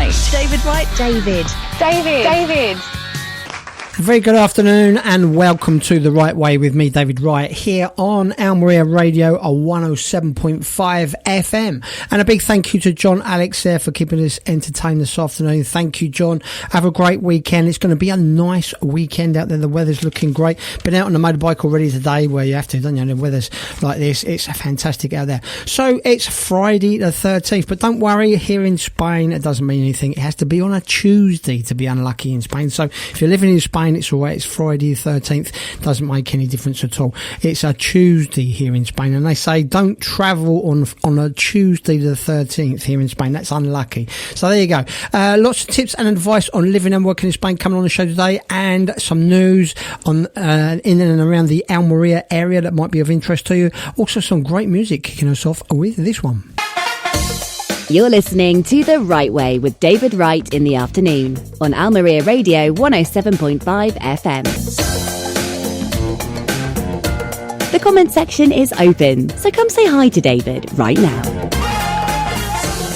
Wright. David Wright. David. Very good afternoon and welcome to The Right Way with me, David Wright, here on Almeria Radio, a 107.5 FM. And a big thank you to John Alex there for keeping us entertained this afternoon. Thank you, John. Have a great weekend. It's going to be a nice weekend out there. The weather's looking great. Been out on the motorbike already today, where you have to, don't you? The weather's like this. It's fantastic out there. So it's Friday the 13th, but don't worry, here in Spain, it doesn't mean anything. It has to be on a Tuesday to be unlucky in Spain. So if you're living in Spain, it's all right. It's Friday the 13th. Doesn't make any difference at all. It's a Tuesday here in Spain, and they say don't travel on a Tuesday the 13th here in Spain. That's unlucky. So there you go. Lots of tips and advice on living and working in Spain coming on the show today, and some news on in and around the Almeria area that might be of interest to you. Also some great music kicking us off with this one. You're listening to The Right Way with David Wright in the afternoon on Almeria Radio 107.5 FM. The comment section is open, so come say hi to David right now.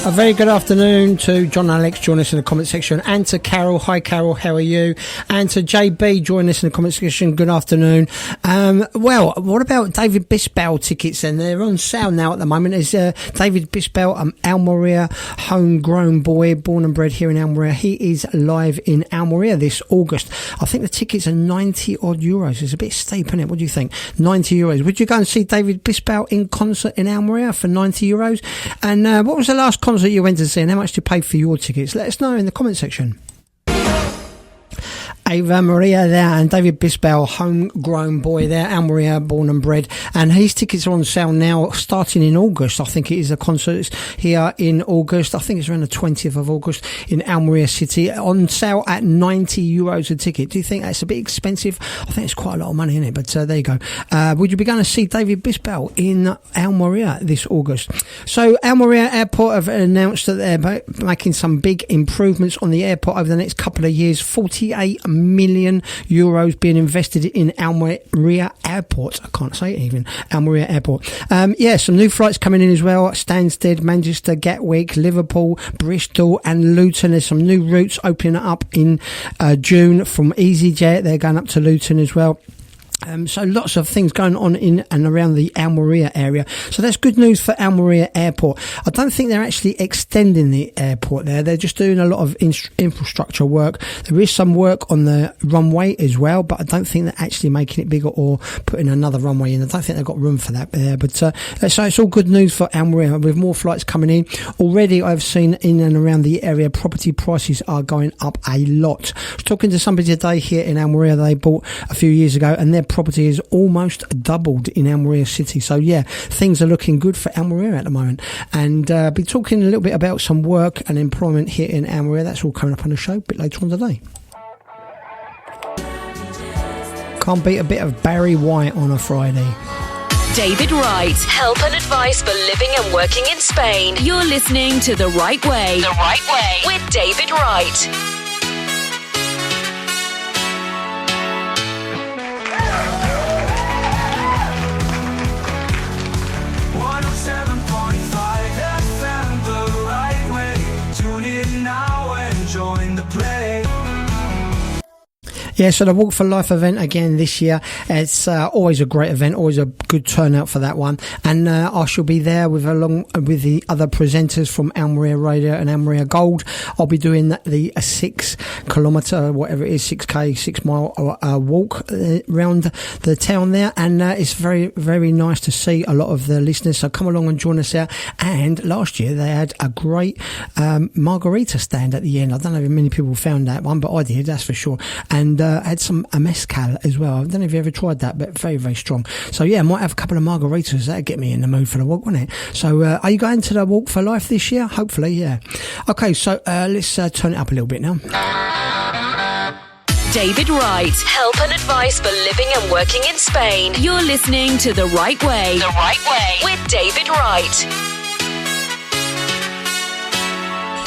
A very good afternoon to John Alex, join us in the comment section, and to Carol. Hi Carol, how are you? And to JB, join us in the comment section. Good afternoon. Well, what about David Bisbal tickets? And they're on sale now at the moment. There's David Bisbal, Almeria homegrown boy, born and bred here in Almeria. He is live in Almeria this August. I think the tickets are 90 odd euros. It's a bit steep, isn't it? What do you think? 90 euros. Would you go and see David Bisbal in concert in Almeria for 90 euros? And what was the last concert you went to see, and how much do you pay for your tickets? Let us know in the comment section. Ava Maria there, and David Bisbal, homegrown boy there, Almeria, born and bred, and his tickets are on sale now starting in August. I think it is a concert here in August. I think it's around the 20th of August in Almeria City, on sale at 90 euros a ticket. Do you think that's a bit expensive? I think it's quite a lot of money, isn't it? But there you go. Would you be going to see David Bisbal in Almeria this August? So Almeria Airport have announced that they're making some big improvements on the airport over the next couple of years. 48 million euros being invested in Almeria Airport. I can't say it even. Almeria Airport. Some new flights coming in as well. Stansted, Manchester, Gatwick, Liverpool, Bristol and Luton. There's some new routes opening up in June from EasyJet. They're going up to Luton as well. So lots of things going on in and around the Almeria area. So that's good news for Almeria Airport. I don't think they're actually extending the airport there. They're just doing a lot of infrastructure work. There is some work on the runway as well, but I don't think they're actually making it bigger or putting another runway in. I don't think they've got room for that there. But so it's all good news for Almeria with more flights coming in. Already I've seen in and around the area property prices are going up a lot. I was talking to somebody today here in Almeria. They bought a few years ago, and their property is almost doubled in Almeria City. So yeah, things are looking good for Almeria at the moment. And be talking a little bit about some work and employment here in Almeria. That's all coming up on the show a bit later on today. Can't beat a bit of Barry White on a Friday. David Wright. Help and advice for living and working in Spain. You're listening to The Right Way. The Right Way with David Wright. Yeah, so the Walk for Life event again this year. It's always a great event, always a good turnout for that one. And I shall be there along with the other presenters from Almeria Radio and Almeria Gold. I'll be doing the 6 kilometre, whatever it is, 6k, 6 mile walk around the town there. And it's very, very nice to see a lot of the listeners. So come along and join us out. And last year they had a great margarita stand at the end. I don't know if many people found that one, but I did, that's for sure. And had some mezcal as well. I don't know if you ever tried that, but very, very strong. So yeah, I might have a couple of margaritas. That'd get me in the mood for the walk, wouldn't it? So are you going to the Walk for Life this year? Hopefully, yeah. Okay, so let's turn it up a little bit now. David Wright. Help and advice for living and working in Spain. You're listening to The Right Way. The Right Way with David Wright.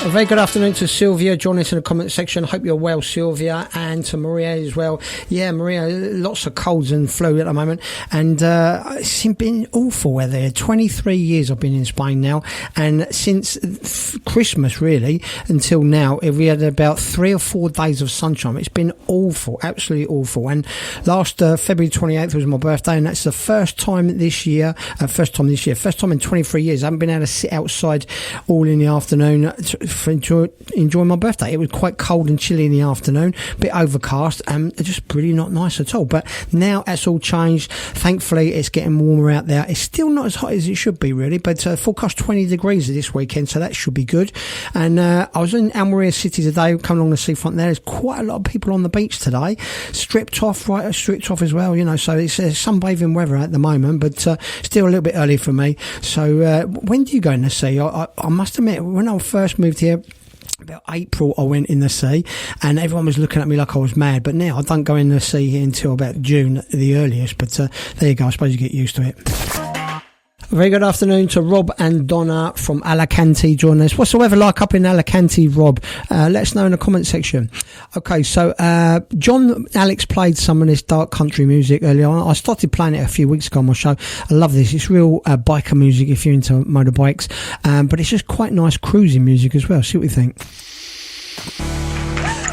A very good afternoon to Sylvia. Join us in the comment section. Hope you're well, Sylvia, and to Maria as well. Yeah, Maria, lots of colds and flu at the moment, and it's been awful weather. 23 years I've been in Spain now, and since Christmas really until now, we had about 3 or 4 days of sunshine. It's been awful, absolutely awful. And last February 28th was my birthday, and that's the first time in 23 years I haven't been able to sit outside all in the afternoon for enjoy my birthday. It was quite cold and chilly in the afternoon, a bit overcast, and just really not nice at all. But now that's all changed. Thankfully, it's getting warmer out there. It's still not as hot as it should be, really, but forecast 20 degrees this weekend, so that should be good. And I was in Almeria City today, coming along the seafront there. There's quite a lot of people on the beach today, stripped off as well, you know, so it's sunbathing weather at the moment, but still a little bit early for me. So when do you go in the sea? I must admit, when I first moved here, about April, I went in the sea and everyone was looking at me like I was mad, but now I don't go in the sea here until about June at the earliest, but there you go, I suppose you get used to it. A very good afternoon to Rob and Donna from Alicante joining us. What's the weather like up in Alicante, Rob? Let us know in the comment section. Okay, so John Alex played some of this dark country music earlier on. I started playing it a few weeks ago on my show. I love this. It's real biker music if you're into motorbikes, but it's just quite nice cruising music as well. See what you think.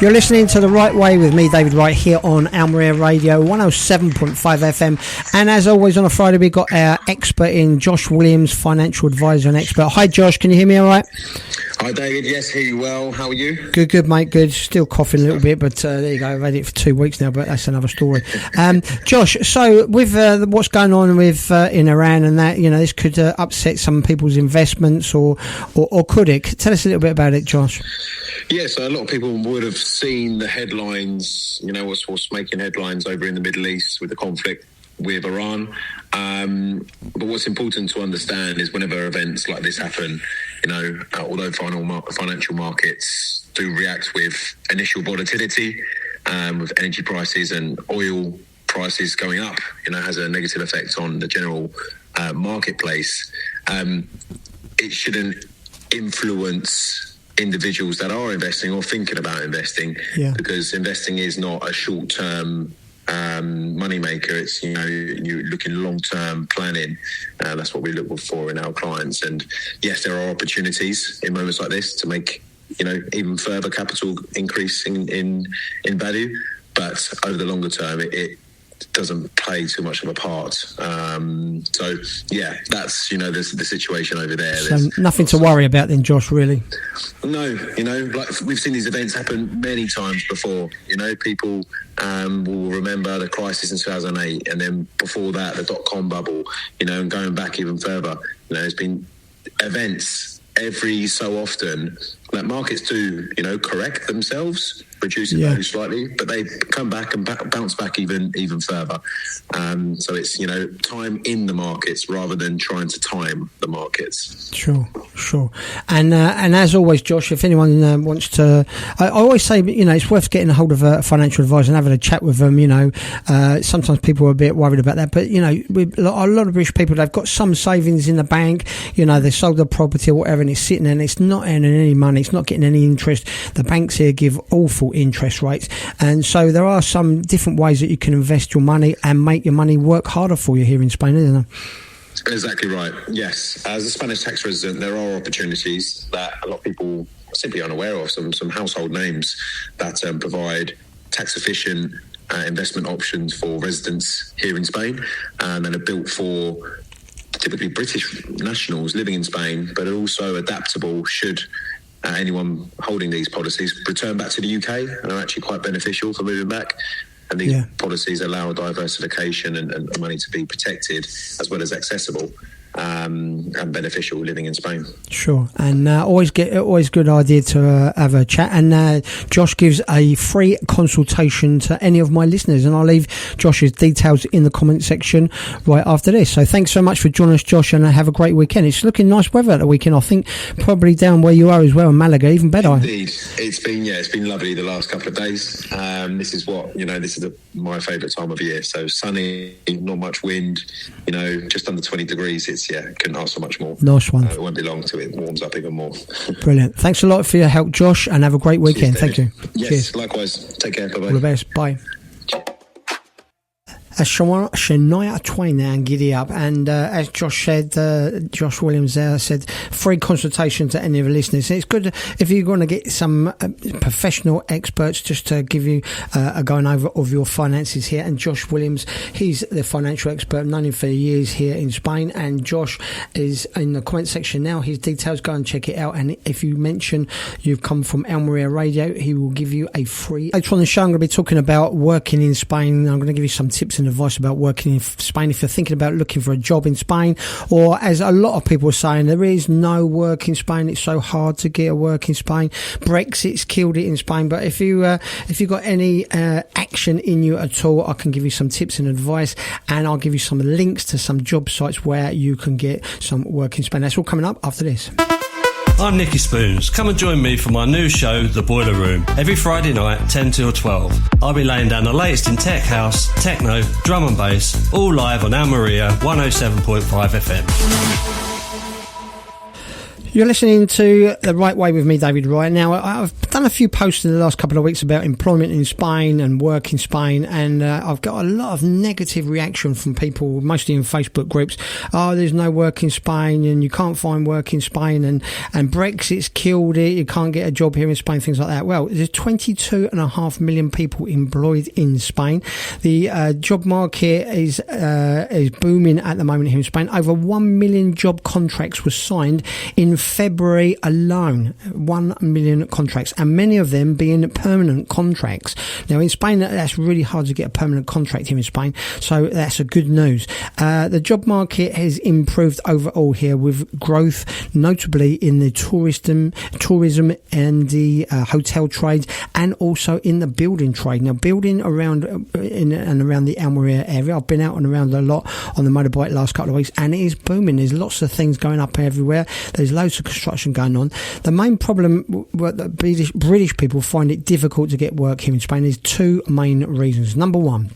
You're listening to The Right Way with me, David Wright, here on Almeria Radio 107.5 FM. And as always on a Friday, we've got our expert in, Josh Williams, financial advisor and expert. Hi, Josh. Can you hear me all right? Hi, David. Yes, hear you well. How are you? Good, mate. Good. Still coughing a little bit, but there you go. I've had it for 2 weeks now, but that's another story. Josh, so with what's going on with in Iran and that, you know, this could upset some people's investments, or could it? Tell us a little bit about it, Josh. Yeah, so a lot of people would have seen the headlines, you know, what's making headlines over in the Middle East with the conflict with Iran. But what's important to understand is whenever events like this happen, you know, although financial markets do react with initial volatility, with energy prices and oil prices going up, you know, has a negative effect on the general marketplace. It shouldn't influence individuals that are investing or thinking about investing, because investing is not a short-term money maker. It's, you know, you're looking long-term planning. That's what we look for in our clients. And yes, there are opportunities in moments like this to make, you know, even further capital increase in value, but over the longer term, it doesn't play too much of a part. So yeah, that's, you know, the situation over there. So nothing to worry about then, Josh, really? No, you know, like we've seen these events happen many times before. You know, people will remember the crisis in 2008, and then before that, the dot-com bubble, you know, and going back even further. You know, there's been events every so often that markets do, you know, correct themselves, reduce value slightly, but they come back and bounce back even further. So it's, you know, time in the markets rather than trying to time the markets. Sure. And as always, Josh, if anyone wants to, I always say, you know, it's worth getting a hold of a financial advisor and having a chat with them. You know, sometimes people are a bit worried about that, but you know, with a lot of British people, they've got some savings in the bank. You know, they sold their property or whatever, and it's sitting there and it's not earning any money. It's not getting any interest. The banks here give awful interest rates, and so there are some different ways that you can invest your money and make your money work harder for you here in Spain, isn't there? Exactly right. Yes, as a Spanish tax resident, there are opportunities that a lot of people are simply unaware of. Some household names that provide tax efficient investment options for residents here in Spain, and are built for typically British nationals living in Spain, but are also adaptable should anyone holding these policies return back to the UK, and are actually quite beneficial for moving back. And these policies allow diversification and money to be protected as well as accessible and beneficial living in Spain. Sure, and always good idea to have a chat. And Josh gives a free consultation to any of my listeners, and I'll leave Josh's details in the comment section right after this. So thanks so much for joining us, Josh, and have a great weekend. It's looking nice weather at the weekend. I think probably down where you are as well in Malaga, even better. Indeed, it's been lovely the last couple of days. This is my favourite time of year. So sunny, not much wind. You know, just under 20 degrees. couldn't ask for much more. Nice one. It won't be long till it warms up even more. Brilliant. Thanks a lot for your help, Josh, and have a great weekend. Cheers, Thank you. Yes, Cheers. likewise. Take care. Bye-bye. All the best. Bye. Shania Twain now and Giddy Up, and as Josh said, Josh Williams there said, free consultation to any of the listeners. It's good if you're going to get some professional experts just to give you a going over of your finances here. And Josh Williams, he's the financial expert. I've known him for years here in Spain, and Josh is in the comment section now. His details, go and check it out. And if you mention you've come from Almeria Radio, he will give you a free. Later on the show, I'm going to be talking about working in Spain. I'm going to give you some tips and advice about working in Spain if you're thinking about looking for a job in Spain, or as a lot of people are saying, there is no work in Spain. It's so hard to get a work in Spain. Brexit's killed it in Spain. But if you got any action in you at all, I can give you some tips and advice, and I'll give you some links to some job sites where you can get some work in Spain. That's all coming up after this. I'm Nicky Spoons. Come and join me for my new show, The Boiler Room, every Friday night, 10 till 12. I'll be laying down the latest in tech house, techno, drum and bass, all live on Almeria 107.5 FM. You're listening to The Right Way with me, David Wright. Now, I've done a few posts in the last couple of weeks about employment in Spain and work in Spain, and I've got a lot of negative reaction from people, mostly in Facebook groups. Oh, there's no work in Spain, and you can't find work in Spain, and Brexit's killed it, you can't get a job here in Spain, things like that. Well, there's 22.5 million people employed in Spain. The job market is booming at the moment here in Spain. Over 1 million job contracts were signed in February alone. 1 million contracts, and many of them being permanent contracts. Now in Spain, that's really hard to get a permanent contract here in Spain, so that's a good news. The job market has improved overall here, with growth notably in the tourism and the hotel trade, and also in the building trade. Now, building around in and around the Almeria area, I've been out and around a lot on the motorbike last couple of weeks, and it is booming. There's lots of things going up everywhere. There's loads of construction going on. The main problem that British people find it difficult to get work here in Spain is two main reasons. Number one,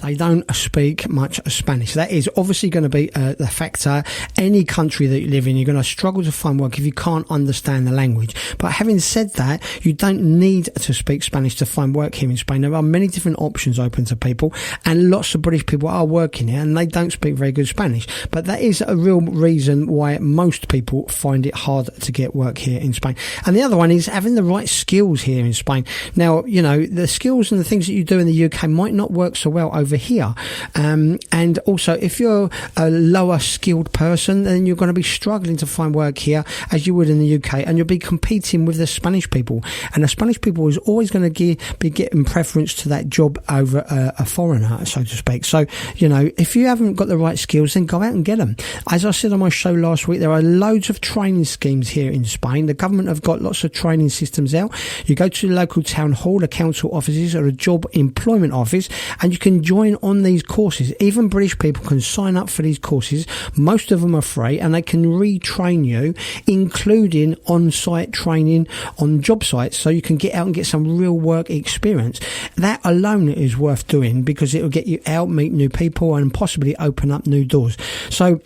they don't speak much Spanish. That is obviously going to be the factor. Any country that you live in, you're going to struggle to find work if you can't understand the language. But having said that, you don't need to speak Spanish to find work here in Spain. There are many different options open to people, and lots of British people are working here, and they don't speak very good Spanish. But that is a real reason why most people find it hard to get work here in Spain. And the other one is having the right skills here in Spain. Now, you know, the skills and the things that you do in the UK might not work so well over here, and also if you're a lower skilled person, then you're going to be struggling to find work here as you would in the UK, and you'll be competing with the Spanish people, and the Spanish people is always going to be getting preference to that job over a foreigner, so to speak. So, you know, if you haven't got the right skills, then go out and get them. As I said on my show last week, there are loads of training schemes here in Spain. The government have got lots of training systems out. You go to the local town hall, the council offices, or a job employment office, and you can join on these courses. Even British people can sign up for these courses. Most of them are free, and they can retrain you, including on-site training on job sites, so you can get out and get some real work experience. That alone is worth doing, because it will get you out, meet new people, and possibly open up new doors. So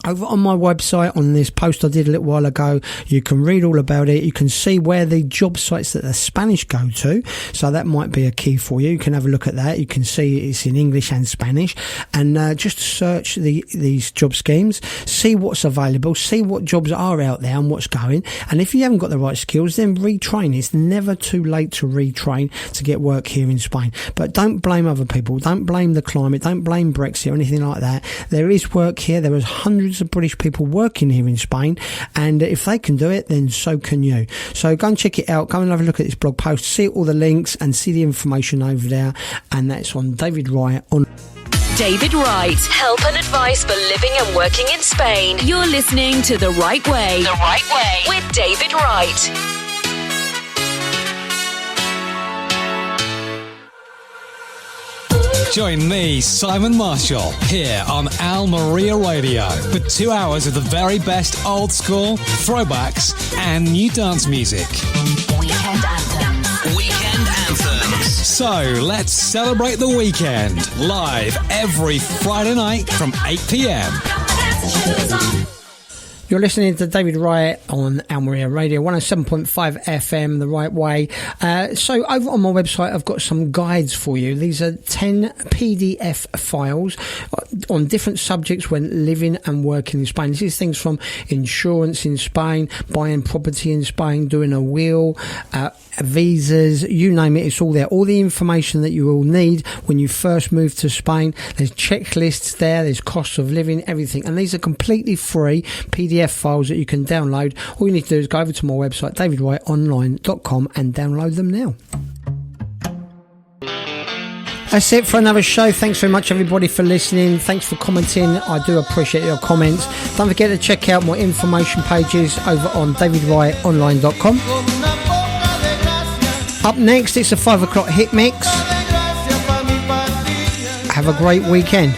over on my website, on this post I did a little while ago, you can read all about it. You can see where the job sites that the Spanish go to, so that might be a key for you. You can have a look at that. You can see it's in English and Spanish, and just search these job schemes, see what's available, see what jobs are out there and what's going. And if you haven't got the right skills, then retrain. It's never too late to retrain to get work here in Spain. But don't blame other people. Don't blame the climate. Don't blame Brexit or anything like that. There is work here. There is hundreds of British people working here in Spain, and if they can do it, then so can you. So go and check it out. Go and have a look at this blog post, see all the links and see the information over there, and that's on David Wright on David Wright. Help and advice for living and working in Spain. You're listening to The Right Way. The Right Way with David Wright. Join me, Simon Marshall, here on Almeria Radio for 2 hours of the very best old school, throwbacks, and new dance music. Weekend anthems. Weekend anthems. So let's celebrate the weekend live every Friday night from 8 p.m. You're listening to David Wright on Almeria Radio, 107.5 FM, the right way. So over on my website, I've got some guides for you. These are 10 PDF files on different subjects when living and working in Spain. This is things from insurance in Spain, buying property in Spain, doing a will, visas, you name it, it's all there. All the information that you will need when you first move to Spain. There's checklists there, there's costs of living, everything. And these are completely free PDF files that you can download. All you need to do is go over to my website, davidwrightonline.com, and download them now. That's it for another show. Thanks very much, everybody, for listening. Thanks for commenting. I do appreciate your comments. Don't forget to check out my information pages over on davidwrightonline.com. Up next, it's a 5 o'clock hit mix. Have a great weekend.